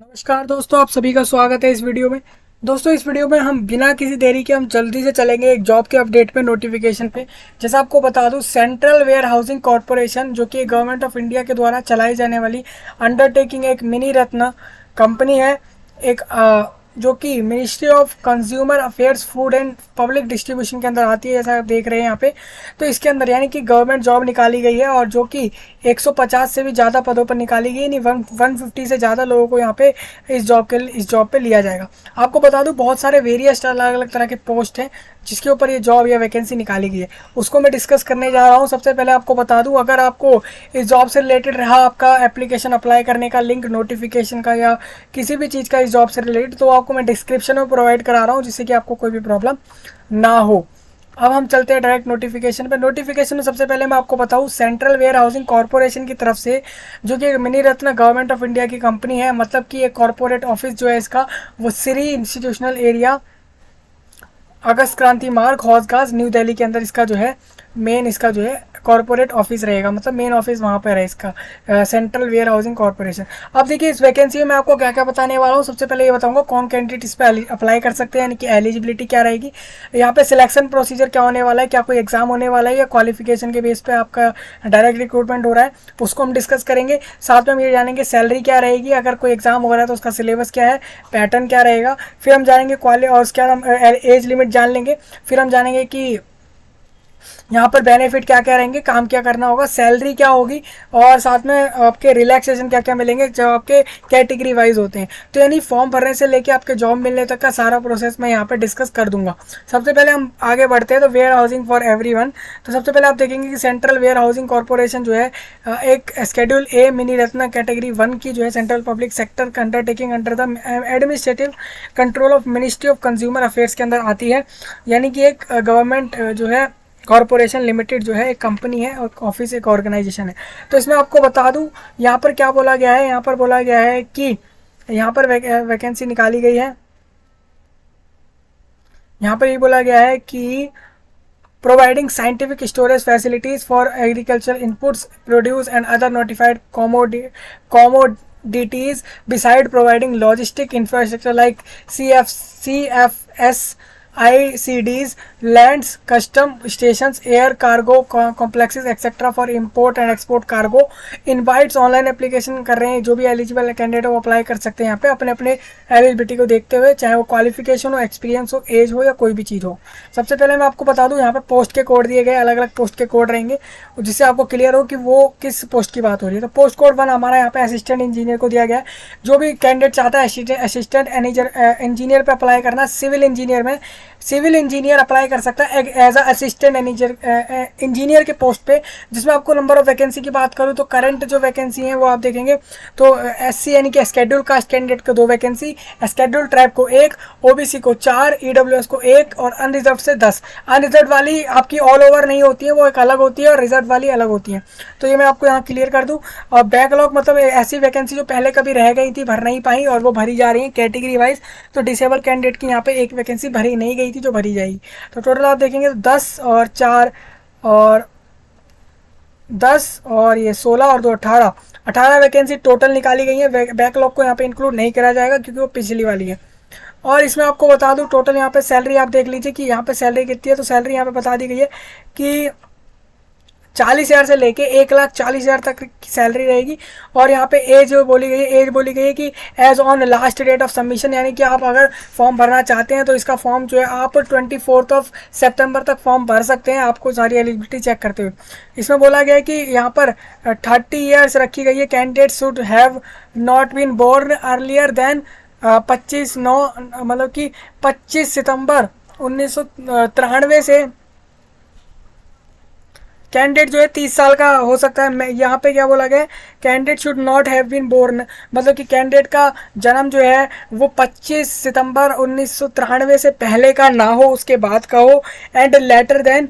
नमस्कार दोस्तों, आप सभी का स्वागत है इस वीडियो में। दोस्तों, इस वीडियो में हम बिना किसी देरी के हम जल्दी से चलेंगे एक जॉब के अपडेट पे, नोटिफिकेशन पे। जैसा आपको बता दूं, सेंट्रल वेयर हाउसिंग कॉरपोरेशन जो कि गवर्नमेंट ऑफ इंडिया के द्वारा चलाई जाने वाली अंडरटेकिंग एक मिनी रत्न कंपनी है, एक जो कि ministry of consumer affairs, food and public distribution के अंदर आती है, जैसा आप देख रहे हैं यहाँ पे। तो इसके अंदर यानी कि गवर्नमेंट जॉब निकाली गई है और जो कि 150 से भी ज़्यादा पदों पर निकाली गई, नहीं 150 से ज़्यादा लोगों को यहाँ पे इस जॉब पे लिया जाएगा। आपको बता दूं, बहुत सारे वेरियस अलग अलग तरह के पोस्ट हैं जिसके ऊपर ये जॉब या वैकेंसी निकाली गई है, उसको मैं डिस्कस करने जा रहा हूँ। सबसे पहले आपको बता दूं, अगर आपको इस जॉब से रिलेटेड रहा आपका एप्लीकेशन अप्लाई करने का लिंक, नोटिफिकेशन का या किसी भी चीज़ का इस जॉब से रिलेटेड, तो आपको मैं डिस्क्रिप्शन में प्रोवाइड करा रहा हूँ जिससे कि आपको कोई भी प्रॉब्लम ना हो। अब हम चलते हैं डायरेक्ट नोटिफिकेशन पे। नोटिफिकेशन में सबसे पहले मैं आपको बताऊं, सेंट्रल वेयर हाउसिंग कॉरपोरेशन की तरफ से, जो कि mini Ratna government of India की कंपनी है, मतलब कि एक कॉरपोरेट ऑफिस जो है इसका, वो श्री इंस्टीट्यूशनल एरिया, अगस्त क्रांति मार्ग, हौजगास, न्यू दिल्ली के अंदर इसका जो है मेन, इसका जो है कॉर्पोरेट ऑफिस रहेगा, मतलब मेन ऑफिस वहाँ पर है इसका, सेंट्रल वेयर हाउसिंग कॉर्पोरेशन। अब देखिए, इस वैकेंसी में मैं आपको क्या क्या बताने वाला हूँ। सबसे पहले ये बताऊंगा कौन कैंडिडेट इस पर अप्लाई कर सकते हैं, यानी कि एलिजिबिलिटी क्या रहेगी, यहाँ पे सिलेक्शन प्रोसीजर क्या होने वाला है, क्या कोई एग्जाम होने वाला है या क्वालिफिकेशन के बेस पे आपका डायरेक्ट रिक्रूटमेंट हो रहा है, उसको हम डिस्कस करेंगे। साथ में हम ये जानेंगे सैलरी क्या रहेगी, अगर कोई एग्जाम हो रहा है तो उसका सिलेबस क्या है, पैटर्न क्या रहेगा। फिर हम जानेंगे और उसके बाद हम एज लिमिट जान लेंगे। फिर हम जानेंगे कि यहाँ पर बेनिफिट क्या क्या रहेंगे, काम क्या करना होगा, सैलरी क्या होगी, और साथ में आपके रिलैक्सेशन क्या क्या मिलेंगे जो आपके कैटेगरी वाइज होते हैं। तो यानी फॉर्म भरने से लेके आपके जॉब मिलने तक का सारा प्रोसेस मैं यहाँ पे डिस्कस कर दूंगा। सबसे पहले हम आगे बढ़ते हैं तो वेयर हाउसिंग फॉर एवरीवन। तो सबसे पहले आप देखेंगे कि सेंट्रल वेयर हाउसिंग कॉरपोरेशन जो है एक शेड्यूल ए मिनी रत्न कैटेगरी 1 की जो है central public sector undertaking under the administrative control of ministry of consumer affairs के अंदर आती है। यानी कि एक गवर्नमेंट जो है कॉरपोरेशन लिमिटेड जो है एक कंपनी है और ऑफिस एक ऑर्गेनाइजेशन है। तो इसमें आपको बता दूं, यहाँ पर क्या बोला गया है, यहाँ पर बोला गया है कि यहाँ पर वैकेंसी निकाली गई है। यहाँ पर ये बोला गया है कि providing scientific storage facilities for agricultural inputs, produce and other notified commodities, beside providing logistic infrastructure like CFS, ICDs, lands, custom stations, air cargo complexes etc. for import and export cargo। Invites online application कर रहे हैं, जो भी eligible candidate वो apply कर सकते हैं यहाँ पे अपने अपने एलिजिबिलिटी को देखते हुए, चाहे वो क्वालिफिकेशन हो, एक्सपीरियंस हो, एज हो या कोई भी चीज़ हो। सबसे पहले मैं आपको बता दूं, यहाँ पे पोस्ट के कोड दिए गए, अलग अलग पोस्ट के कोड रहेंगे जिससे आपको क्लियर हो कि वो किस पोस्ट की बात हो रही है। तो पोस्ट कोड 1 हमारा यहाँ पे असिस्टेंट इंजीनियर को दिया गया है। जो भी कैंडिडेट चाहता है असिस्टेंट इंजीनियर पे अप्लाई करना, सिविल इंजीनियर में सिविल इंजीनियर अप्लाई कर सकता है एज अ असिस्टेंट इंजीनियर के पोस्ट पे। जिसमें आपको नंबर ऑफ वैकेंसी की बात करूँ तो करंट जो वैकेंसी है वो आप देखेंगे तो एससी यानी कि शेड्यूल कास्ट कैंडिडेट को 2 वैकेंसी, शेड्यूल ट्राइब को 1, ओबीसी को 4, ईडब्ल्यूएस को 1 और अनरिजर्व से 10। अनरिजर्व वाली आपकी ऑल ओवर नहीं होती है, वो एक अलग होती है, और रिजर्व वाली अलग होती है। तो ये मैं आपको यहाँ क्लियर कर दूँ। और बैकलॉग मतलब ऐसी वैकेंसी जो पहले कभी रह गई थी, भर नहीं पाई, और वो भरी जा रही है कैटेगरी वाइज। तो डिसेबल कैंडिडेट की यहाँ पे एक वैकेंसी भरी नहीं गई थी जो भरी जाएगी। तो टोटल आप देखेंगे तो 10 और 4 और 10 और ये 16 और 2 18 वैकेंसी टोटल निकाली गई है। बैकलॉग को यहाँ पे इंक्लूड नहीं करा जाएगा क्योंकि वो पिछली वाली है। और इसमें आपको बता दूं, टोटल यहाँ पे सैलरी आप देख लीजिए कि यहाँ पे सैलरी कितनी है। तो सैलरी यहाँ पे बता दी गई है कि 40,000 से लेके 1,40,000 तक की सैलरी रहेगी। और यहाँ पे एज बोली गई है कि age on last date of submission, यानी कि आप अगर फॉर्म भरना चाहते हैं तो इसका फॉर्म जो है आप 24 सितंबर तक फॉर्म भर सकते हैं, आपको सारी एलिजिबिलिटी चेक करते हुए। इसमें बोला गया है कि यहाँ पर 30 ईयर्स रखी गई है। Candidate should have not been born earlier than 25/9 मतलब कि 25 सितंबर 1993 से कैंडिडेट जो है 30 साल का हो सकता है। यहाँ पे क्या बोला गया है, candidate should not have been born, मतलब कि कैंडिडेट का जन्म जो है वो 25 सितंबर 1993 से पहले का ना हो, उसके बाद का हो। एंड लेटर देन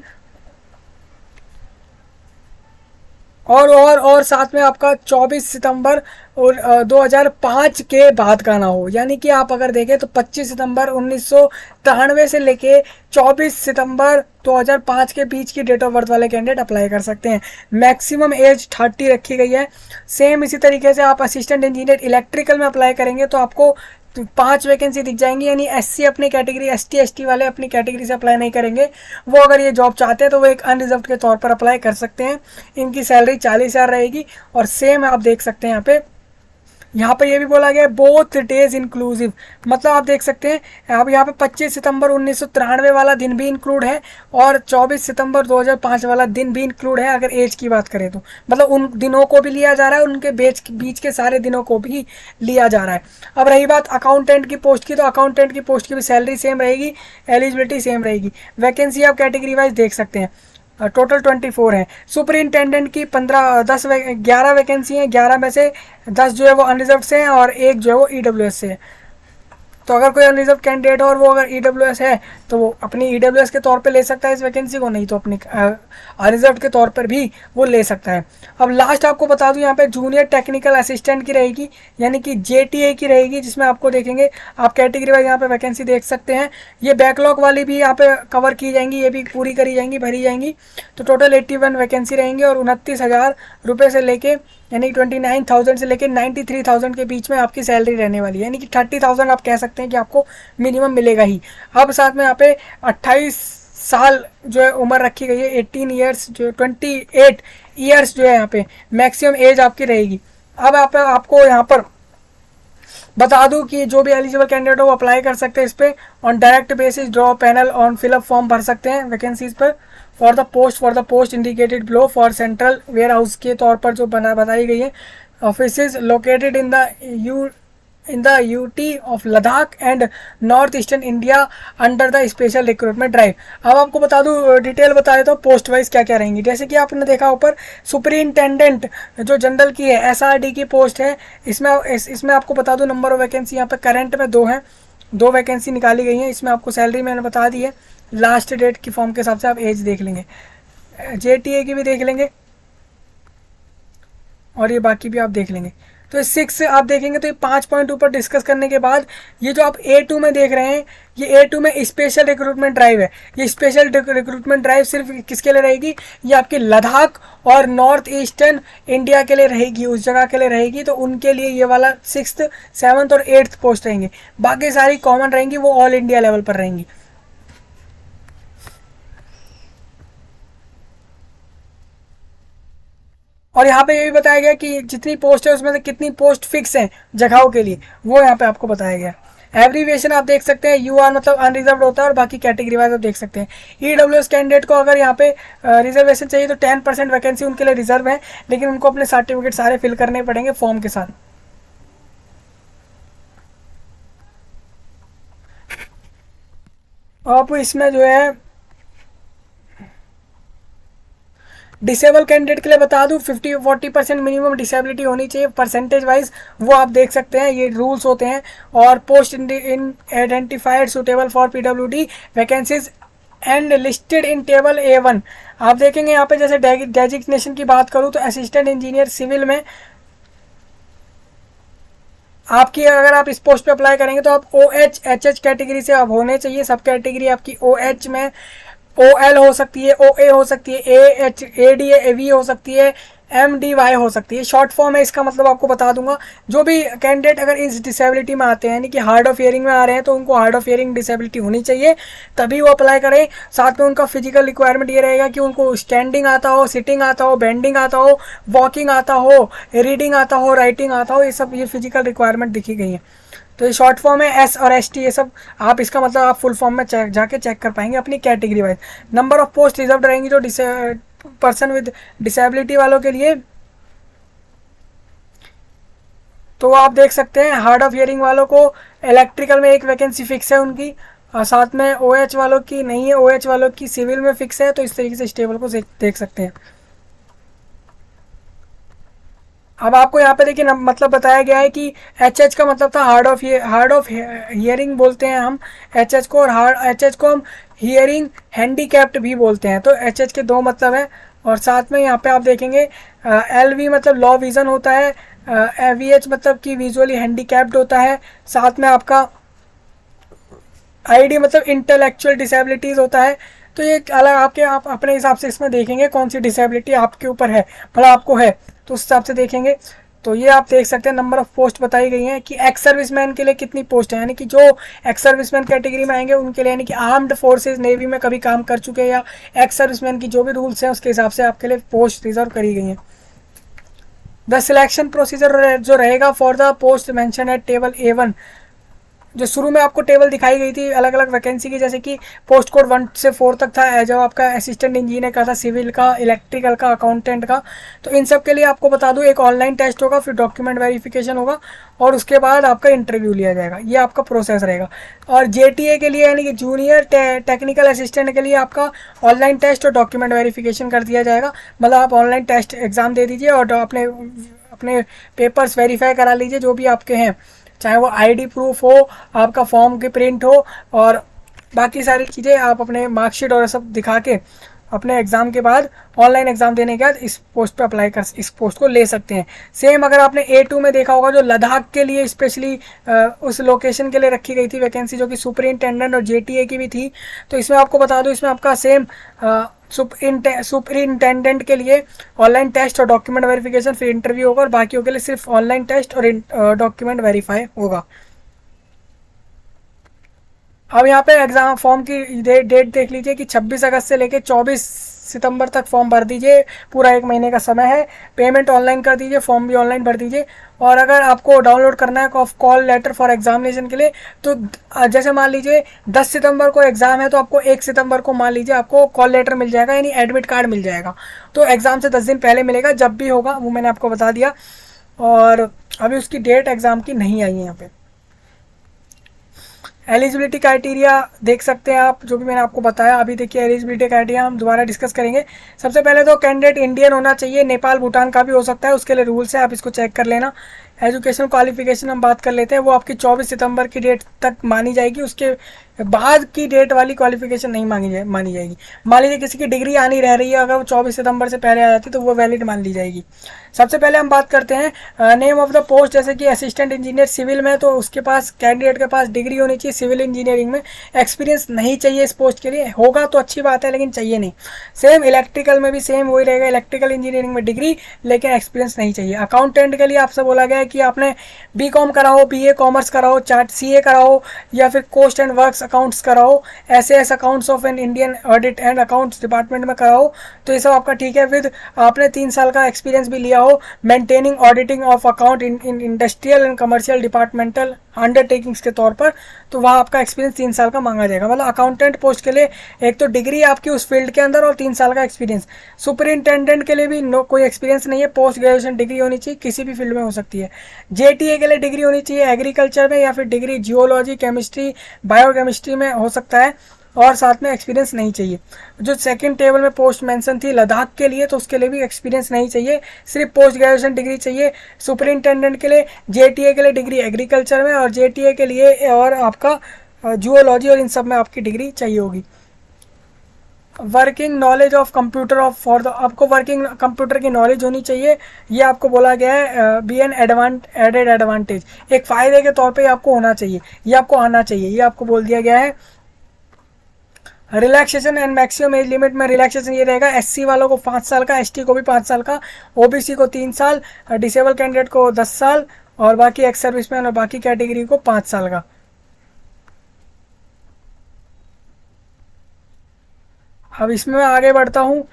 और साथ में आपका 24 सितंबर और 2005 के बाद का ना हो। यानी कि आप अगर देखें तो 25 सितंबर 1993 से लेके 24 सितंबर 2005 के बीच की डेट ऑफ बर्थ वाले कैंडिडेट अप्लाई कर सकते हैं। मैक्सिमम एज 30 रखी गई है। सेम इसी तरीके से आप असिस्टेंट इंजीनियर इलेक्ट्रिकल में अप्लाई करेंगे तो आपको 5 वैकेंसी दिख जाएंगी। यानी एससी अपनी कैटेगरी, एसटी एसटी वाले अपनी कैटेगरी से अप्लाई नहीं करेंगे। वो अगर ये जॉब चाहते हैं तो वो एक अनरिजर्व के तौर पर अप्लाई कर सकते हैं। इनकी सैलरी 40,000 रहेगी। और सेम आप देख सकते हैं यहाँ पे ये भी बोला गया है बोथ डेज इंक्लूसिव। मतलब आप देख सकते हैं अब यहाँ पे 25 सितंबर 1993 वाला दिन भी इंक्लूड है और 24 सितंबर 2005 वाला दिन भी इंक्लूड है अगर एज की बात करें तो। मतलब उन दिनों को भी लिया जा रहा है, उनके बीच के सारे दिनों को भी लिया जा रहा है। अब रही बात अकाउंटेंट की पोस्ट की, तो अकाउंटेंट की पोस्ट की भी सैलरी सेम रहेगी, एलिजिबिलिटी सेम रहेगी। वैकेंसी आप कैटेगरी वाइज देख सकते हैं, टोटल 24 है। सुपरिंटेंडेंट की 11 वैकेंसी हैं। 11 में से 10 जो है वो अनरिजर्व से हैं और एक जो है वो ईडब्ल्यूएस से है। तो अगर कोई अनरिजर्व कैंडिडेट और वो अगर ईडब्ल्यूएस है तो वो अपनी ईडब्ल्यूएस के तौर पे ले सकता है इस वैकेंसी को, नहीं तो अपनी अनरिजर्व के तौर पर भी वो ले सकता है। अब लास्ट आपको बता दूं यहाँ पे जूनियर टेक्निकल असिस्टेंट की रहेगी, यानी कि जेटीए की रहेगी, जिसमें आपको देखेंगे आप कैटेगरी वाइज यहाँ पे वैकेंसी देख सकते हैं। ये बैकलॉग वाली भी यहाँ पे कवर की जाएंगी, ये भी पूरी करी जाएंगी, भरी जाएंगी। तो टोटल 81 वैकेंसी रहेंगी और 29,000 रुपये से लेके यानी 29,000 से लेकर 93,000 के बीच में आपकी सैलरी रहने वाली है। यानी कि 30,000 आप कह सकते हैं कि आपको मिनिमम मिलेगा ही। अब साथ में यहाँ पे 28 साल जो है उम्र रखी गई है, 18 ईयर्स जो 28 ईयर्स जो है यहाँ पे मैक्सिमम एज आपकी रहेगी। अब आपको यहाँ पर बता दूं कि जो भी एलिजिबल कैंडिडेट हो वो अप्लाई कर सकते हैं इस पर on direct basis, draw panel on fill up form भर सकते हैं वैकेंसीज पर। For the post indicated below for central warehouse के तौर पर जो बताई गई है। Office located in the UT of Ladakh and north eastern India under the special recruitment drive. अब आपको बता दूं, डिटेल बता देता हूँ पोस्ट वाइज क्या क्या रहेंगी। जैसे कि आपने देखा ऊपर सुपरिंटेंडेंट जो जनरल की है, एसआरडी की पोस्ट है। इसमें आपको बता दूं नंबर ऑफ वैकेंसी यहाँ पे करंट में 2 है, 2 वैकेंसी निकाली गई हैं। इसमें आपको सैलरी मैंने बता दी है, लास्ट डेट की फॉर्म के हिसाब से आप एज देख लेंगे, जेटीए की भी देख लेंगे और ये बाकी भी आप देख लेंगे। तो 6 आप देखेंगे तो ये 5 पॉइंट ऊपर डिस्कस करने के बाद ये जो आप A2 में देख रहे हैं, ये A2 में स्पेशल रिक्रूटमेंट ड्राइव है। ये स्पेशल रिक्रूटमेंट ड्राइव सिर्फ किसके लिए रहेगी? ये आपके लद्दाख और नॉर्थ ईस्टर्न इंडिया के लिए रहेगी, उस जगह के लिए रहेगी। तो उनके लिए ये वाला 6th, 7th और 8th पोस्ट रहेंगे। बाकी सारी कॉमन रहेंगी, वो ऑल इंडिया लेवल पर रहेंगी। और यहाँ पे ये भी बताया गया कि जितनी पोस्ट है उसमें से कितनी पोस्ट फिक्स हैं जगहों के लिए, वो यहाँ पे आपको बताया गया। एब्रीविएशन आप देख सकते हैं, यूआर मतलब अनरिजर्व होता है और बाकी कैटेगरी वाइज आप देख सकते हैं। ईडब्ल्यूएस कैंडिडेट को अगर यहाँ पे रिजर्वेशन चाहिए तो 10% वैकेंसी उनके लिए रिजर्व है, लेकिन उनको अपने सर्टिफिकेट सारे फिल करने पड़ेंगे फॉर्म के साथ। आप इसमें जो है डिसेबल कैंडिडेट के लिए बता दूं 40% मिनिमम डिसेबिलिटी होनी चाहिए परसेंटेज वाइज, वो आप देख सकते हैं, ये रूल्स होते हैं। और post in identified suitable for PWD vacancies and listed in table A1। आप देखेंगे यहाँ पे जैसे डेजिग्नेशन की बात करूँ तो असिस्टेंट इंजीनियर सिविल में आपकी अगर आप इस पोस्ट पे अप्लाई करेंगे तो आप OH HH कैटेगरी से आप होने चाहिए। सब कैटेगरी आपकी OH में OL हो सकती है, OA हो सकती है, AH AD AV हो सकती है, MDY हो सकती है। शॉर्ट फॉर्म है इसका, मतलब आपको बता दूंगा। जो भी कैंडिडेट अगर इस डिसेबिलिटी में आते हैं यानी कि हार्ड ऑफ हियरिंग में आ रहे हैं तो उनको हार्ड ऑफ हियरिंग डिसेबिलिटी होनी चाहिए, तभी वो अप्लाई करें। साथ में उनका फिजिकल रिक्वायरमेंट ये रहेगा कि उनको स्टैंडिंग आता हो, सिटिंग आता हो, बेंडिंग आता हो, वॉकिंग आता हो, रीडिंग आता हो, राइटिंग आता हो, ये फिजिकल रिक्वायरमेंट दिखी गई है। तो ये शॉर्ट फॉर्म है S और ST, ये सब आप इसका मतलब आप फुल फॉर्म में जाके चेक कर पाएंगे अपनी category wise. Number of post reserve रहेंगी जो पर्सन विद डिसेबिलिटी वालों के लिए। तो आप देख सकते हैं हार्ड ऑफ हियरिंग वालों को इलेक्ट्रिकल में 1 वैकेंसी फिक्स है उनकी, और साथ में OH वालों की नहीं है, OH वालों की सिविल में फिक्स है। तो इस तरीके से इस टेबल को देख सकते हैं। अब आपको यहाँ पे देखिए मतलब बताया गया है कि HH का मतलब था हार्ड ऑफ हियरिंग बोलते हैं हम HH को, और HH को हम हियरिंग हैंडीकैप्ड भी बोलते हैं। तो HH के 2 मतलब है, और साथ में यहाँ पे आप देखेंगे LV मतलब लो विज़न होता है, VH मतलब कि विजुअली हैंडीकैप्ड होता है, साथ में आपका ID मतलब इंटेलेक्चुअल डिसेबिलिटीज़ होता है। तो ये अलग आपके आप अपने हिसाब से इसमें देखेंगे कौन सी डिसेबिलिटी आपके ऊपर है, मतलब आपको है, तो उस हिसाब से देखेंगे। तो ये आप देख सकते हैं नंबर ऑफ पोस्ट बताई गई हैं कि एक्स सर्विसमैन के लिए कितनी पोस्ट है, यानी कि जो एक्स सर्विसमैन कैटेगरी में आएंगे उनके लिए, यानी कि आर्म्ड फोर्सेज नेवी में कभी काम कर चुके हैं या एक्स सर्विसमैन की जो भी रूल्स हैं उसके हिसाब से आपके लिए पोस्ट रिजर्व करी गई हैं। द सिलेक्शन प्रोसीजर जो रहेगा for the post mention at table A1, जो शुरू में आपको टेबल दिखाई गई थी अलग अलग वैकेंसी की, जैसे कि पोस्ट कोड 1 से 4 तक था, जो आपका असिस्टेंट इंजीनियर का था, सिविल का, इलेक्ट्रिकल का, अकाउंटेंट का। तो इन सब के लिए आपको बता दूं एक ऑनलाइन टेस्ट होगा, फिर डॉक्यूमेंट वेरिफिकेशन होगा और उसके बाद आपका इंटरव्यू लिया जाएगा। ये आपका प्रोसेस रहेगा। और JTA के लिए यानी कि जूनियर टेक्निकल असिस्टेंट के लिए आपका ऑनलाइन टेस्ट और डॉक्यूमेंट वेरिफिकेशन कर दिया जाएगा। मतलब आप ऑनलाइन टेस्ट एग्ज़ाम दे दीजिए और अपने पेपर्स वेरीफाई करा लीजिए जो भी आपके हैं, चाहे वो ID प्रूफ हो, आपका फॉर्म की प्रिंट हो और बाकी सारी चीज़ें आप अपने मार्कशीट और सब दिखा के अपने एग्ज़ाम के बाद ऑनलाइन एग्ज़ाम देने के बाद इस पोस्ट पे अप्लाई कर इस पोस्ट को ले सकते हैं। सेम अगर आपने A2 में देखा होगा जो लद्दाख के लिए स्पेशली उस लोकेशन के लिए रखी गई थी वैकेंसी, जो कि सुपरिंटेंडेंट और JTA की भी थी। तो इसमें आपको बता दूं इसमें आपका सेम सुपरिंटेंडेंट के लिए ऑनलाइन टेस्ट और डॉक्यूमेंट वेरिफिकेशन, फिर इंटरव्यू होगा और बाकियों के लिए सिर्फ ऑनलाइन टेस्ट और डॉक्यूमेंट वेरीफाई होगा। अब यहाँ पे एग्ज़ाम फॉर्म की डेट देख लीजिए कि 26 अगस्त से लेके 24 सितंबर तक फॉर्म भर दीजिए, पूरा 1 महीने का समय है। पेमेंट ऑनलाइन कर दीजिए, फॉर्म भी ऑनलाइन भर दीजिए। और अगर आपको डाउनलोड करना है कॉल लेटर फॉर एग्जामिनेशन के लिए, तो जैसे मान लीजिए 10 सितंबर को एग्ज़ाम है तो आपको 1 सितंबर को मान लीजिए आपको कॉल लेटर मिल जाएगा, यानी एडमिट कार्ड मिल जाएगा। तो एग्ज़ाम से 10 दिन पहले मिलेगा, जब भी होगा वो मैंने आपको बता दिया। और अभी उसकी डेट एग्ज़ाम की नहीं आई है यहाँ पे। एलिजिबिलिटी क्राइटेरिया देख सकते हैं आप, जो भी मैंने आपको बताया। अभी देखिए एलिजिबिलिटी क्राइटेरिया हम दोबारा डिस्कस करेंगे। सबसे पहले तो कैंडिडेट इंडियन होना चाहिए, नेपाल भूटान का भी हो सकता है, उसके लिए रूल्स है, आप इसको चेक कर लेना। एजुकेशन क्वालिफिकेशन हम बात कर लेते हैं, वो आपकी 24 सितंबर की डेट तक मानी जाएगी, उसके बाद की डेट वाली क्वालिफिकेशन नहीं मानी जाएगी। मान लीजिए किसी की डिग्री आनी रह रही है, अगर वो 24 सितंबर से पहले आ जाती तो वो वैलिड मान ली जाएगी। सबसे पहले हम बात करते हैं नेम ऑफ द पोस्ट, जैसे कि असिस्टेंट इंजीनियर सिविल में, तो उसके पास कैंडिडेट के पास डिग्री होनी चाहिए सिविल इंजीनियरिंग में। एक्सपीरियंस नहीं चाहिए इस पोस्ट के लिए, होगा तो अच्छी बात है लेकिन चाहिए नहीं। सेम इलेक्ट्रिकल में भी सेम वही रहेगा, इलेक्ट्रिकल इंजीनियरिंग में डिग्री लेकिन एक्सपीरियंस नहीं चाहिए। अकाउंटेंट के लिए आपसे बोला गया है कि आपने BCom करा हो, BA कॉमर्स करा हो, चार्ट CA करा हो या फिर कॉस्ट एंड वर्क्स अकाउंट्स करा हो, SAS accounts of an Indian audit and accounts department में करा हो, तो ये सब आपका ठीक है। विद आपने 3 साल का एक्सपीरियंस भी लिया हो maintaining auditing of account in industrial and commercial departmental undertakings के तौर पर, तो वहाँ आपका एक्सपीरियंस 3 साल का मांगा जाएगा। मतलब अकाउंटेंट पोस्ट के लिए एक तो डिग्री आपकी उस फील्ड के अंदर और 3 साल का एक्सपीरियंस। सुपरिंटेंडेंट के लिए भी कोई एक्सपीरियंस नहीं है, पोस्ट ग्रेजुएशन डिग्री होनी चाहिए, किसी भी फील्ड में हो सकती है। JTA के लिए डिग्री होनी चाहिए एग्रीकल्चर में, या फिर डिग्री जियोलॉजी, केमिस्ट्री, बायोकेमिस्ट्री में हो सकता है, और साथ में एक्सपीरियंस नहीं चाहिए। जो सेकंड टेबल में पोस्ट मेंशन थी लद्दाख के लिए, तो उसके लिए भी एक्सपीरियंस नहीं चाहिए, सिर्फ पोस्ट ग्रेजुएशन डिग्री चाहिए। सुपरिंटेंडेंट के लिए JTA के लिए डिग्री एग्रीकल्चर में, और JTA के लिए और आपका जियोलॉजी और इन सब में आपकी डिग्री चाहिए होगी। Working knowledge of computer of for the, आपको वर्किंग कंप्यूटर की नॉलेज होनी चाहिए, ये आपको बोला गया है बी एन एडेड एडवांटेज, एक फ़ायदे के तौर पे आपको होना चाहिए, ये आपको आना चाहिए, ये आपको बोल दिया गया है। Relaxation and maximum age limit में रिलैक्सेशन ये रहेगा, SC वालों को 5 साल का, ST को भी 5 साल का, OBC को 3 साल, डिसेबल कैंडिडेट को 10 साल और बाकी एक्स सर्विसमैन और बाकी कैटेगरी को 5 साल का। अब इसमें मैं आगे बढ़ता हूँ,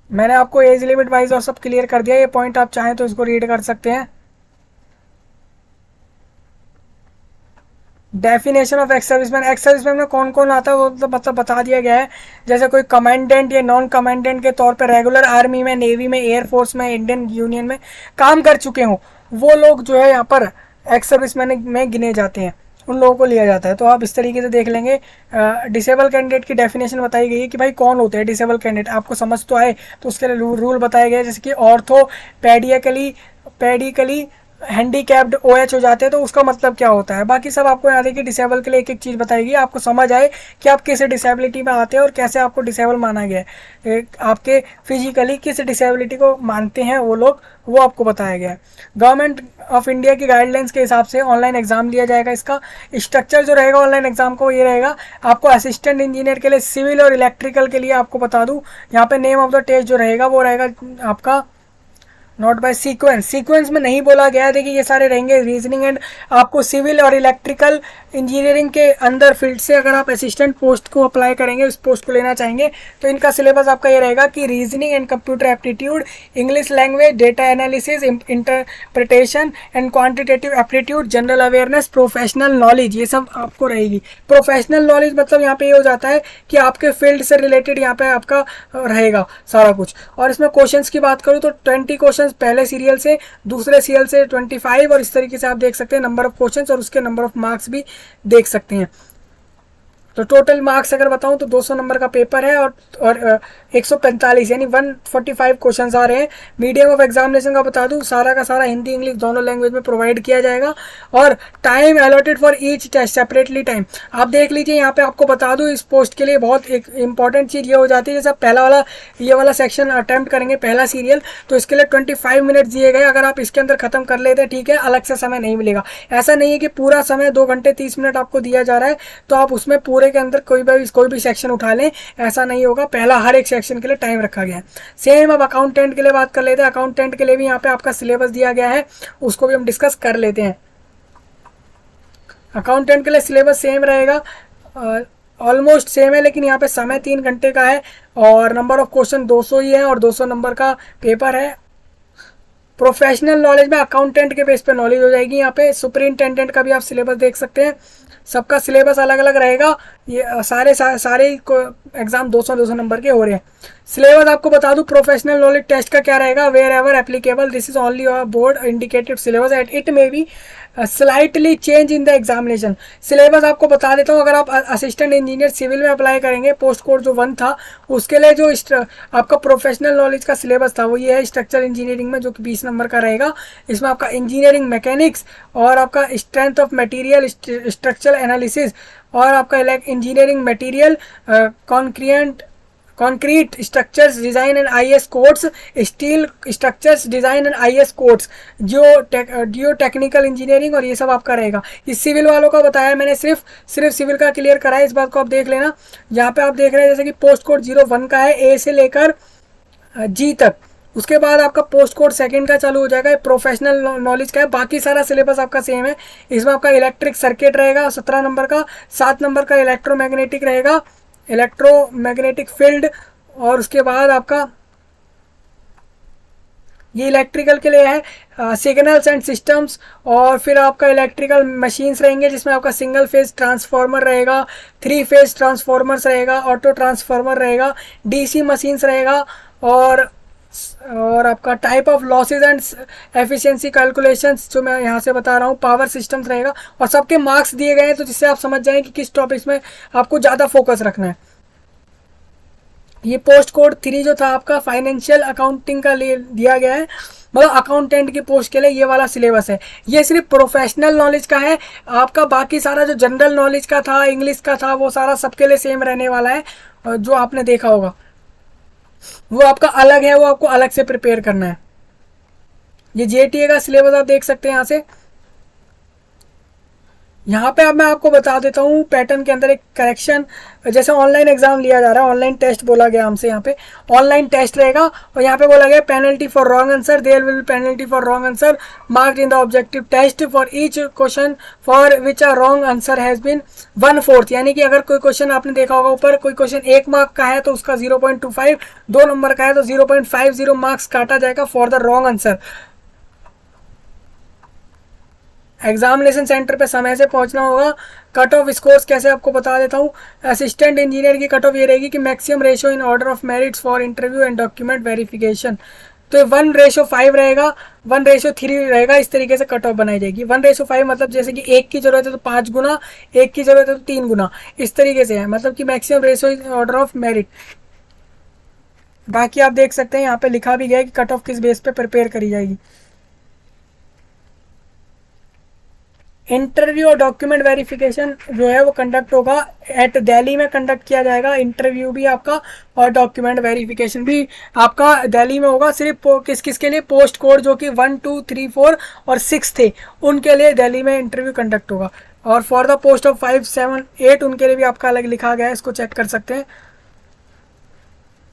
मैंने आपको एज लिमिट वाइज और सब क्लियर कर दिया, ये पॉइंट आप चाहें तो इसको रीड कर सकते हैं। डेफिनेशन ऑफ एक्स सर्विसमैन में कौन कौन आता है वो तो मतलब बता दिया गया है। जैसे कोई कमांडेंट या नॉन कमांडेंट के तौर पर रेगुलर आर्मी में, नेवी में, एयरफोर्स में, इंडियन यूनियन में काम कर चुके हों, वो लोग जो है यहाँ पर एक्स सर्विसमैन में गिने जाते हैं, उन लोगों को लिया जाता है। तो आप इस तरीके से देख लेंगे। डिसेबल कैंडिडेट की डेफिनेशन बताई गई है कि भाई कौन होते हैं डिसेबल कैंडिडेट, आपको समझ तो आए, तो उसके लिए रूल बताए गए, जैसे कि ऑर्थो पेडिकली हैंडीकैप्ड OH हो जाते हैं तो उसका मतलब क्या होता है। बाकी सब आपको यहाँ देखिए डिसेबल के लिए एक एक चीज़ बताएगी, आपको समझ आए कि आप किस डिसेबिलिटी में आते हैं और कैसे आपको डिसेबल माना गया है, आपके फिजिकली किस डिसेबिलिटी को मानते हैं वो लोग, वो आपको बताया गया है। गवर्नमेंट ऑफ इंडिया की गाइडलाइंस के हिसाब से ऑनलाइन एग्जाम लिया जाएगा। इसका स्ट्रक्चर जो रहेगा ऑनलाइन एग्जाम को ये रहेगा, आपको असिस्टेंट इंजीनियर के लिए सिविल और इलेक्ट्रिकल के लिए आपको बता दूं, यहाँ पे नेम ऑफ द टेस्ट जो रहेगा वो रहेगा आपका नॉट बाय सीक्वेंस, सीक्वेंस में नहीं बोला गया है। देखिए ये सारे रहेंगे रीजनिंग एंड आपको सिविल और इलेक्ट्रिकल इंजीनियरिंग के अंदर फील्ड से अगर आप असिस्टेंट पोस्ट को अप्लाई करेंगे, उस पोस्ट को लेना चाहेंगे तो इनका सिलेबस आपका ये रहेगा कि reasoning and computer aptitude, English language, data analysis, interpretation and quantitative aptitude, general awareness, professional knowledge, ये सब आपको रहेगी। प्रोफेशनल नॉलेज मतलब यहाँ पे ये हो जाता है कि आपके फील्ड से रिलेटेड यहाँ पे आपका रहेगा सारा कुछ। और इसमें क्वेश्चंस की बात करूँ तो 20 क्वेश्चन पहले सीरियल से, दूसरे सीरियल से 25, और इस तरीके से आप देख सकते हैं नंबर ऑफ क्वेश्चंस और उसके नंबर ऑफ मार्क्स भी देख सकते हैं। तो टोटल मार्क्स अगर बताऊं तो 200 नंबर का पेपर है और 145 यानी 145 क्वेश्चंस आ रहे हैं। मीडियम ऑफ एग्जामिनेशन का बता दूं, सारा का सारा हिंदी इंग्लिश दोनों लैंग्वेज में प्रोवाइड किया जाएगा। और time allotted for each test, separately time आप देख लीजिए। यहाँ पे आपको बता दूं इस पोस्ट के लिए बहुत एक इंपॉर्टेंट चीज़ ये हो जाती है, जैसे पहला वाला ये वाला सेक्शन अटेम्प्ट करेंगे पहला सीरियल, तो इसके लिए 25 मिनट दिए गए। अगर आप इसके अंदर खत्म कर लेते हैं ठीक है, अलग से समय नहीं मिलेगा। ऐसा नहीं है कि पूरा समय 2 घंटे 30 मिनट आपको दिया जा रहा है तो आप उसमें पूरे के अंदर कोई भी सेक्शन उठा लें, ऐसा नहीं होगा। पहला हर एक सेक्शन के लिए टाइम रखा गया है। सेम अब अकाउंटेंट के लिए बात कर लेते हैं। अकाउंटेंट के लिए भी यहाँ पे आपका सिलेबस दिया गया है, उसको भी हम डिस्कस कर लेते हैं। अकाउंटेंट के लिए सिलेबस सेम रहेगा, ऑलमोस्ट सेम है, लेकिन यहाँ पे समय 3 घंटे का है और नंबर ऑफ क्वेश्चन 200 ही है और 200 नंबर का पेपर है। प्रोफेशनल नॉलेज में अकाउंटेंट के बेस पे नॉलेज हो जाएगी। यहाँ पे सुपरिंटेंडेंट का भी आप सिलेबस देख सकते हैं, सबका सिलेबस अलग अलग रहेगा। ये सारे एग्जाम 200 नंबर के हो रहे हैं। सिलेबस आपको बता दूं, प्रोफेशनल नॉलेज टेस्ट का क्या रहेगा, wherever applicable this is only board indicated syllabus at it may be slightly change in the examination. Syllabus आपको बता देता हूँ, अगर आप असिस्टेंट इंजीनियर सिविल में अप्लाई करेंगे, पोस्ट कोड जो 1 था उसके लिए जो आपका प्रोफेशनल नॉलेज का सिलेबस था वो ये है स्ट्रक्चर इंजीनियरिंग में, जो कि 20 नंबर का रहेगा। इसमें आपका इंजीनियरिंग मैकेनिक्स और आपका strength of material, structural analysis और आपका engineering material, concrete structures design and IS codes, steel structures design and IS codes, Jio technical engineering, और ये सब आपका रहेगा। इस सिविल वालों का बताया मैंने, सिर्फ सिविल का क्लियर करा है, इस बात को आप देख लेना। यहाँ पे आप देख रहे हैं जैसे कि पोस्ट कोड 01 का है, A से लेकर G तक। उसके बाद आपका पोस्ट कोड 2 का चालू हो जाएगा, प्रोफेशनल नॉलेज का है। बाकी सारा सिलेबस आपका सेम है। इसमें आपका इलेक्ट्रिक सर्किट रहेगा 17 नंबर का, 7 नंबर का इलेक्ट्रोमैग्नेटिक रहेगा, इलेक्ट्रोमैग्नेटिक फील्ड, और उसके बाद आपका ये इलेक्ट्रिकल के लिए है सिग्नल्स एंड सिस्टम्स, और फिर आपका इलेक्ट्रिकल मशीन्स रहेंगे जिसमें आपका सिंगल फेज ट्रांसफार्मर रहेगा, 3 फेज ट्रांसफार्मर्स रहेगा, ऑटो ट्रांसफार्मर रहेगा, DC मशीन्स रहेगा, और आपका type of losses and efficiency calculations जो मैं यहाँ से बता रहा हूँ, पावर सिस्टम्स रहेगा। और सबके मार्क्स दिए गए हैं तो जिससे आप समझ जाएं कि किस टॉपिक्स में आपको ज़्यादा फोकस रखना है। ये पोस्ट कोड 3 जो था आपका फाइनेंशियल अकाउंटिंग का लिए दिया गया है, मतलब अकाउंटेंट की पोस्ट के लिए ये वाला सिलेबस है। ये सिर्फ प्रोफेशनल नॉलेज का है। आपका बाकी सारा जो जनरल नॉलेज का था, इंग्लिश का था, वो सारा सबके लिए सेम रहने वाला है। जो आपने देखा होगा वो आपका अलग है, वो आपको अलग से प्रिपेयर करना है। ये JTA का सिलेबस आप देख सकते हैं यहाँ से। यहाँ पे अब मैं आपको बता देता हूँ पैटर्न के अंदर एक करेक्शन, जैसे ऑनलाइन एग्जाम लिया जा रहा है, ऑनलाइन टेस्ट बोला गया हमसे, यहाँ पे ऑनलाइन टेस्ट रहेगा और यहाँ पे बोला गया penalty for wrong answer, there will be penalty for wrong answer marked in the objective test for each question for which a wrong answer has been 1/4। यानी कि अगर कोई क्वेश्चन आपने देखा होगा ऊपर, कोई क्वेश्चन 1 मार्क का है तो उसका 0.25, 2 नंबर का है तो 0.50 मार्क्स काटा जाएगा for the wrong answer. Examination centre पे समय से पहुंचना होगा। कट ऑफ स्कोर्स कैसे आपको बता देता हूँ। असिस्टेंट इंजीनियर की कट ऑफ ये रहेगी कि maximum ratio in order of merits for interview and document verification, तो 1:5 रहेगा, 1:3 रहेगा। इस तरीके से कट ऑफ बनाई जाएगी। 1:5 मतलब जैसे कि 1 की जरूरत है तो 5 गुना, 1 की जरूरत है तो 3 गुना, इस तरीके से है, मतलब कि maximum ratio in order of merit. बाकी आप देख सकते हैं यहाँ पे लिखा भी गया है कि कट ऑफ किस बेस पे प्रिपेयर करी जाएगी। इंटरव्यू और डॉक्यूमेंट वेरिफिकेशन जो है वो कंडक्ट होगा एट दिल्ली में कंडक्ट किया जाएगा। इंटरव्यू भी आपका और डॉक्यूमेंट वेरिफिकेशन भी आपका दिल्ली में होगा। सिर्फ किस किस के लिए, पोस्ट कोड जो कि 1 2 3 4 और 6 थे उनके लिए दिल्ली में इंटरव्यू कंडक्ट होगा। और फॉर द पोस्ट ऑफ 5 7 8 उनके लिए भी आपका अलग लिखा गया है, इसको चेक कर सकते हैं।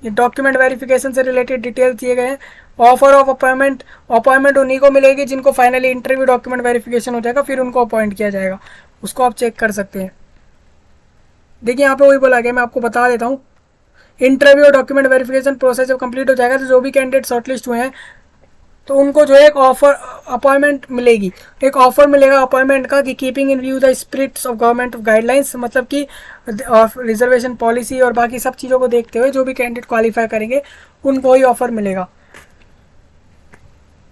ये डॉक्यूमेंट वेरिफिकेशन से रिलेटेड डिटेल दिए गए हैं। ऑफर ऑफ अपॉइंटमेंट उन्हीं को मिलेगी जिनको फाइनली इंटरव्यू डॉक्यूमेंट वेरिफिकेशन हो जाएगा, फिर उनको अपॉइंट किया जाएगा। उसको आप चेक कर सकते हैं। देखिए यहाँ पे वही बोला गया, मैं आपको बता देता हूँ। इंटरव्यू और डॉक्यूमेंट वेरिफिकेशन प्रोसेस जब कंप्लीट हो जाएगा तो जो भी कैंडिडेट शॉर्टलिस्ट हुए हैं तो उनको जो है एक ऑफर अपॉइंटमेंट मिलेगी, एक ऑफर मिलेगा अपॉइंटमेंट का कि keeping in view the spirits of government of guidelines, मतलब कि रिजर्वेशन पॉलिसी और बाकी सब चीज़ों को देखते हुए जो भी कैंडिडेट क्वालिफाई करेंगे उनको ही ऑफर मिलेगा।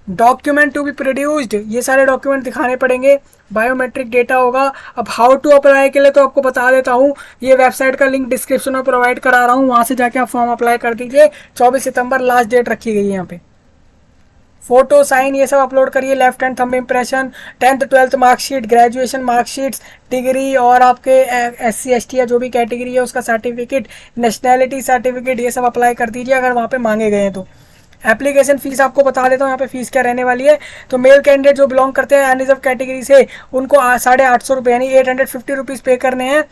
डॉक्यूमेंट टू बी प्रोड्यूस्ड, ये सारे डॉक्यूमेंट दिखाने पड़ेंगे। बायोमेट्रिक डेटा होगा। अब हाउ टू अप्लाई के लिए तो आपको बता देता हूँ, ये वेबसाइट का लिंक डिस्क्रिप्शन में प्रोवाइड करा रहा हूँ, वहाँ से जाके आप फॉर्म अप्लाई कर दीजिए। 24 सितंबर लास्ट डेट रखी गई है यहाँ पे। फोटो साइन ये सब अपलोड करिए, left hand thumb impression, 10th 12th marksheet, graduation marksheets, degree और आपके SC ST या जो भी कैटेगरी है उसका सर्टिफिकेट, नेशनैलिटी सर्टिफिकेट, ये सब अप्लाई कर दीजिए अगर वहाँ पे मांगे गए हैं तो। एप्लीकेशन फीस आपको बता देता हूँ यहाँ पे फीस क्या रहने वाली है। तो मेल कैंडिडेट जो बिलोंग करते हैं अनरिजर्व कैटेगरी से उनको 850 रुपये यानी 850 रुपीज़ पे करने हैं,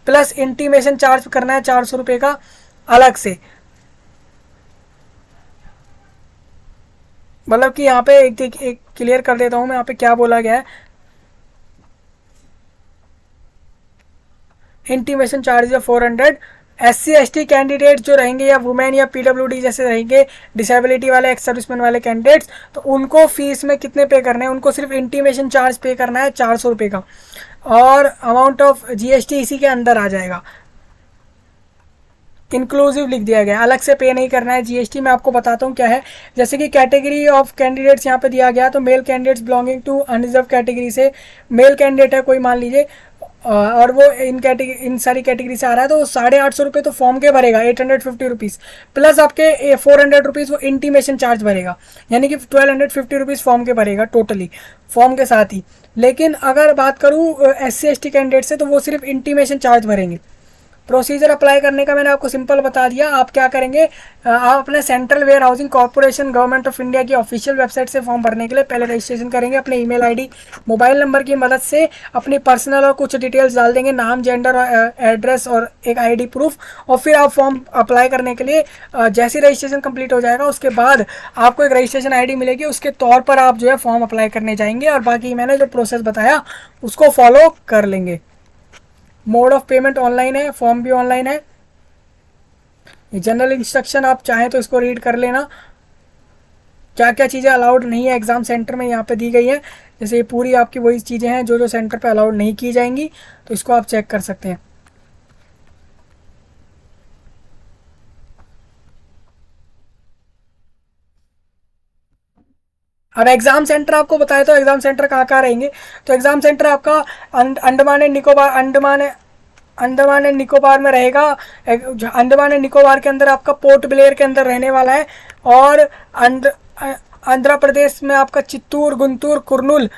प्लस इंटीमेशन चार्ज करना है 400 रुपये का अलग से। मतलब कि यहाँ पे एक क्लियर कर देता हूँ मैं यहाँ पे क्या बोला गया है। इंटीमेशन चार्ज है 400। SC ST कैंडिडेट जो रहेंगे या वुमेन या PWD जैसे रहेंगे, डिसेबिलिटी वाले, एक्स सर्विसमैन वाले कैंडिडेट्स, तो उनको फीस में कितने पे करने हैं, उनको सिर्फ इंटीमेशन चार्ज पे करना है 400 रुपये का, और अमाउंट ऑफ GST इसी के अंदर आ जाएगा। इंक्लूसिव लिख दिया गया, अलग से पे नहीं करना है GST। मैं आपको बताता हूँ क्या है। जैसे कि कैटेगरी ऑफ कैंडिडेट्स यहाँ पे दिया गया, तो male candidates belonging to unreserve category से मेल कैंडिडेट है कोई मान लीजिए, और वो इन सारी कैटेगरी से आ रहा है, तो 850 रुपये तो फॉर्म के भरेगा, 850 रुपीज़, प्लस आपके 400 रुपीज़ वो इंटीमेशन चार्ज भरेगा, यानी कि 1250 रुपीज़ फॉर्म के भरेगा टोटली फॉर्म के साथ ही। लेकिन अगर बात करूँ SC ST कैंडिडेट से तो वो सिर्फ इंटीमेशन चार्ज भरेंगे। प्रोसीजर अप्लाई करने का मैंने आपको सिंपल बता दिया। आप क्या करेंगे, आप अपने central warehousing corporation government of India की ऑफिशियल वेबसाइट से फॉर्म भरने के लिए पहले रजिस्ट्रेशन करेंगे। अपने ईमेल आईडी मोबाइल नंबर की मदद से अपनी पर्सनल और कुछ डिटेल्स डाल देंगे, नाम, जेंडर और एड्रेस और एक ID प्रूफ, और फिर आप फॉर्म अप्लाई करने के लिए जैसे रजिस्ट्रेशन कंप्लीट हो जाएगा उसके बाद आपको एक रजिस्ट्रेशन ID मिलेगी, उसके तौर पर आप जो है फॉर्म अप्लाई करने जाएंगे और बाकी मैंने जो प्रोसेस बताया उसको फॉलो कर लेंगे। मोड ऑफ पेमेंट ऑनलाइन है, फॉर्म भी ऑनलाइन है। ये जनरल इंस्ट्रक्शन आप चाहें तो इसको रीड कर लेना, क्या क्या चीज़ें अलाउड नहीं है एग्ज़ाम सेंटर में यहाँ पे दी गई है। जैसे ये पूरी आपकी वही चीज़ें हैं जो सेंटर पे अलाउड नहीं की जाएंगी, तो इसको आप चेक कर सकते हैं। अब एग्ज़ाम सेंटर आपको बताया तो एग्ज़ाम सेंटर कहाँ रहेंगे, तो एग्ज़ाम सेंटर आपका अंडमान एंड निकोबार में रहेगा। अंडमान एंड निकोबार के अंदर आपका पोर्ट ब्लेयर के अंदर रहने वाला है, और आंध्र प्रदेश में आपका चित्तूर, गुंटूर, कुर्नूल,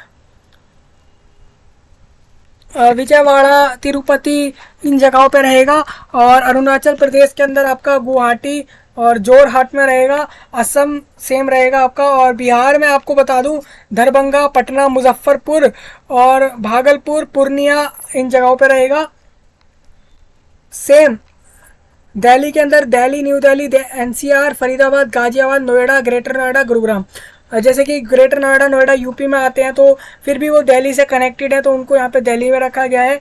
विजयवाड़ा, तिरुपति, इन जगहों पे रहेगा। और अरुणाचल प्रदेश के अंदर आपका गुवाहाटी और जोरहाट में रहेगा। असम सेम रहेगा आपका। और बिहार में आपको बता दूं दरभंगा, पटना, मुजफ्फरपुर और भागलपुर, पूर्णिया, इन जगहों पे रहेगा। सेम दिल्ली के अंदर Delhi, new Delhi, NCR, Faridabad, Ghaziabad, Noida, greater Noida, Gurugram. जैसे कि ग्रेटर नोएडा यूपी में आते हैं, तो फिर भी वो दिल्ली से कनेक्टेड है, तो उनको यहाँ पे दिल्ली में रखा गया है।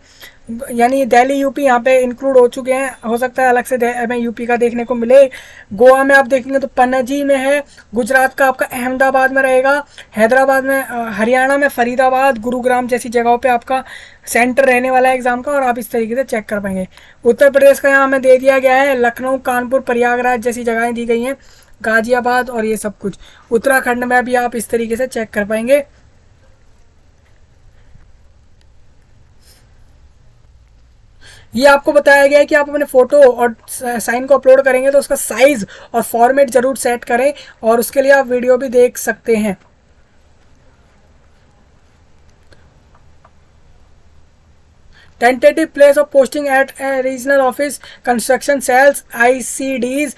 यानी दिल्ली यूपी यहाँ पे इंक्लूड हो चुके हैं। हो सकता है अलग से हमें यूपी का देखने को मिले। गोवा में आप देखेंगे तो पणजी में है। गुजरात का आपका अहमदाबाद में रहेगा। हैदराबाद में, हरियाणा में फरीदाबाद, गुरुग्राम जैसी जगहों पे आपका सेंटर रहने वाला है एग्जाम का, और आप इस तरीके से चेक कर पाएंगे। उत्तर प्रदेश का यहाँ हमें दे दिया गया है, लखनऊ, कानपुर, प्रयागराज जैसी जगहें दी गई हैं, गाजियाबाद और ये सब कुछ। उत्तराखंड में भी आप इस तरीके से चेक कर पाएंगे। ये आपको बताया गया है कि आप अपने फ़ोटो और साइन को अपलोड करेंगे तो उसका साइज़ और फॉर्मेट ज़रूर सेट करें, और उसके लिए आप वीडियो भी देख सकते हैं। Tentative place of posting at regional office, construction cells, ICDs,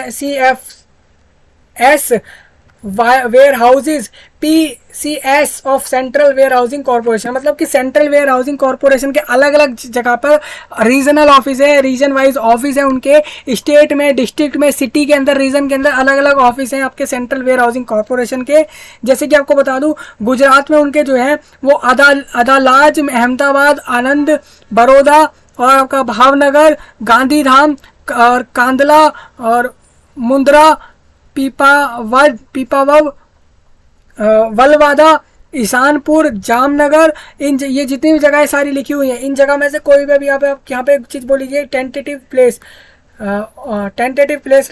CFS warehouses, PCS of central warehousing corporation. मतलब कि सेंट्रल वेयर हाउसिंग कॉर्पोरेशन के अलग अलग जगह पर रीजनल ऑफिस है, रीजन वाइज ऑफिस है उनके, स्टेट में, डिस्ट्रिक्ट में, सिटी के अंदर, रीजन के अंदर अलग अलग ऑफिस हैं आपके सेंट्रल वेयर हाउसिंग कॉर्पोरेशन के। जैसे कि आपको बता दूं, गुजरात में उनके जो है वो अदालाज, अहमदाबाद, आनंद, बड़ौदा और आपका भावनगर, गांधीधाम और कांदला और मुंद्रा, पीपावव, वलवादा, ईशानपुर, जामनगर, ये जितनी भी जगहें सारी लिखी हुई हैं, इन जगह में से कोई भी आप यहाँ पे एक चीज़ बोलीजिए, टेंटेटिव प्लेस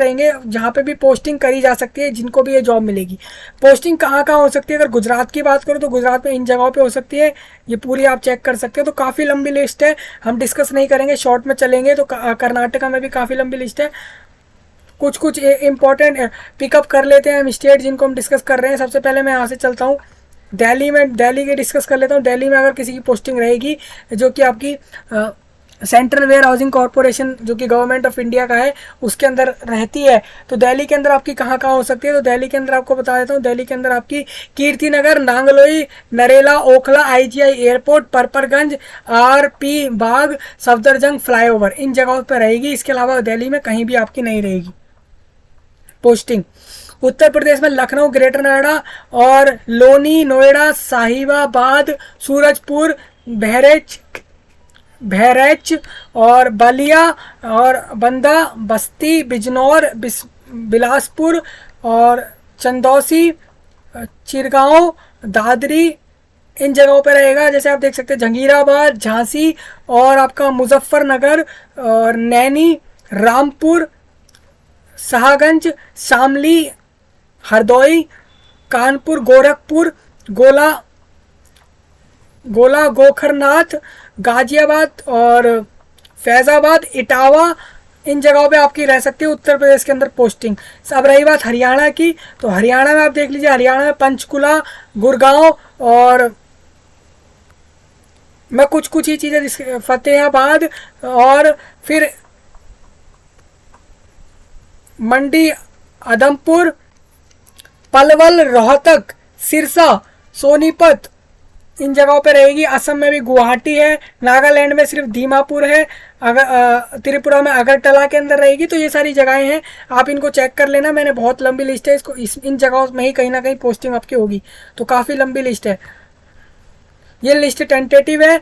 रहेंगे जहाँ पे भी पोस्टिंग करी जा सकती है, जिनको भी ये जॉब मिलेगी। पोस्टिंग कहाँ कहाँ हो सकती है, अगर गुजरात की बात करूँ तो गुजरात में इन जगहों पे हो सकती है, ये पूरी आप चेक कर सकते हो। तो काफ़ी लंबी लिस्ट है, हम डिस्कस नहीं करेंगे, शॉर्ट में चलेंगे। तो कर्नाटका में भी काफ़ी लंबी लिस्ट है, कुछ इंपॉर्टेंट पिकअप कर लेते हैं हम स्टेट जिनको हम डिस्कस कर रहे हैं। सबसे पहले मैं यहाँ से चलता हूँ दिल्ली के डिस्कस कर लेता हूँ। दिल्ली में अगर किसी की पोस्टिंग रहेगी जो कि आपकी सेंट्रल वेयर हाउसिंग कॉर्पोरेशन जो कि गवर्नमेंट ऑफ इंडिया का है उसके अंदर रहती है, तो दिल्ली के अंदर आपकी कहाँ कहाँ हो सकती है। तो दिल्ली के अंदर आपको बता देता हूँ, दिल्ली के अंदर आपकी Kirtinagar, Nangloi, Narela, Okhla, IGI airport, Patparganj, RP Bagh, Safdarjung flyover, इन जगहों पर रहेगी। इसके अलावा दिल्ली में कहीं भी आपकी नहीं रहेगी पोस्टिंग। उत्तर प्रदेश में लखनऊ, ग्रेटर नोएडा और लोनी, नोएडा, साहिबाबाद, सूरजपुर, बहराइच और बलिया और बंदा, बस्ती, बिजनौर, बिलासपुर और चंदौसी, चिरगांव, दादरी, इन जगहों पर रहेगा। जैसे आप देख सकते हैं जहांगीराबाद, झांसी और आपका मुजफ्फरनगर और नैनी, रामपुर, शाहगंज, शामली, हरदोई, कानपुर, गोरखपुर, गोला, गोखरनाथ, गाजियाबाद और फैज़ाबाद, इटावा, इन जगहों पे आपकी रह सकती है उत्तर प्रदेश के अंदर पोस्टिंग। अब रही बात हरियाणा की, तो हरियाणा में आप देख लीजिए, हरियाणा में पंचकुला, गुड़गांव और मैं कुछ ही चीज़ें, फतेहाबाद और फिर मंडी, आदमपुर, पलवल, रोहतक, सिरसा, सोनीपत, इन जगहों पे रहेगी। असम में भी गुवाहाटी है, नागालैंड में सिर्फ दीमापुर है, अगर त्रिपुरा में अगरतला के अंदर रहेगी। तो ये सारी जगहें हैं, आप इनको चेक कर लेना। मैंने बहुत लंबी लिस्ट है, इन जगहों में ही कहीं ना कहीं पोस्टिंग आपकी होगी, तो काफ़ी लंबी लिस्ट है। ये लिस्ट टेंटेटिव है,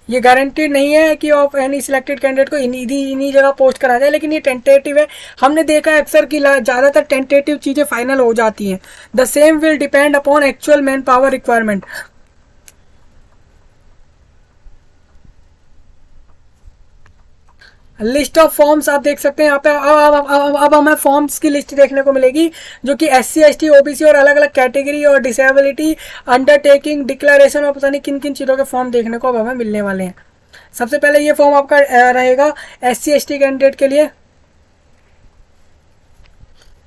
ये गारंटीड नहीं है कि ऑफ एनी सिलेक्टेड कैंडिडेट को इन्हीं जगह पोस्ट करा जाए, लेकिन ये टेंटेटिव है। हमने देखा है अक्सर कि ज़्यादातर टेंटेटिव चीज़ें फाइनल हो जाती हैं। The same will depend upon actual man power requirement. List of forms आप देख सकते हैं यहाँ पे। अब हमें फॉर्म्स की लिस्ट देखने को मिलेगी जो कि SC, ST, OBC और अलग अलग कैटेगरी और डिसेबिलिटी, अंडरटेकिंग, डिक्लेरेशन और पता नहीं किन किन चीज़ों के फॉर्म देखने को अब हमें मिलने वाले हैं। सबसे पहले ये फॉर्म आपका रहेगा SC, ST कैंडिडेट के लिए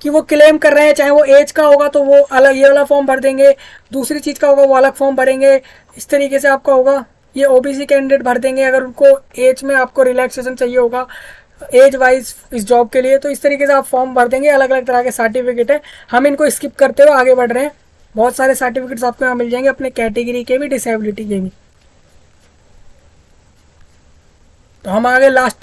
कि वो क्लेम कर रहे हैं, चाहे वो एज का होगा तो वो अलग ये वाला फॉर्म भर देंगे, दूसरी चीज़ का होगा वो अलग फॉर्म भरेंगे। इस तरीके से आपका होगा। ये OBC कैंडिडेट भर देंगे अगर उनको एज में आपको रिलैक्सेशन चाहिए होगा एज वाइज इस जॉब के लिए, तो इस तरीके से आप फॉर्म भर देंगे। अलग अलग तरह के सर्टिफिकेट है, हम इनको स्किप करते हुए आगे बढ़ रहे हैं। बहुत सारे सर्टिफिकेट्स आपको यहाँ मिल जाएंगे, अपने कैटेगरी के भी, डिसेबिलिटी के भी। तो हम आगे लास्ट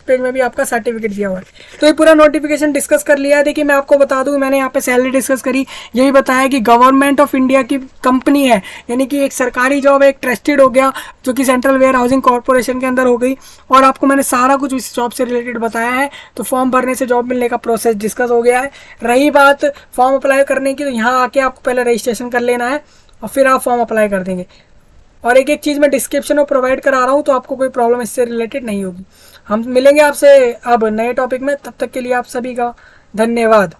पेज में भी आपका सर्टिफिकेट दिया हुआ है। तो ये पूरा नोटिफिकेशन डिस्कस कर लिया है। देखिए मैं आपको बता दूं, मैंने यहाँ पे सैलरी डिस्कस करी, यही बताया कि गवर्नमेंट ऑफ इंडिया की कंपनी है, यानी कि एक सरकारी जॉब है, एक ट्रस्टेड हो गया जो कि सेंट्रल वेयर हाउसिंग कॉर्पोरेशन के अंदर हो गई। और आपको मैंने सारा कुछ इस जॉब से रिलेटेड बताया है। तो फॉर्म भरने से जॉब मिलने का प्रोसेस डिस्कस हो गया है। रही बात फॉर्म अप्लाई करने की, तो यहाँ आके आपको पहले रजिस्ट्रेशन कर लेना है और फिर आप फॉर्म अप्लाई कर देंगे। और एक एक चीज़ मैं डिस्क्रिप्शन में प्रोवाइड करा रहा हूँ, तो आपको कोई प्रॉब्लम इससे रिलेटेड नहीं होगी। हम मिलेंगे आपसे अब नए टॉपिक में, तब तक के लिए आप सभी का धन्यवाद।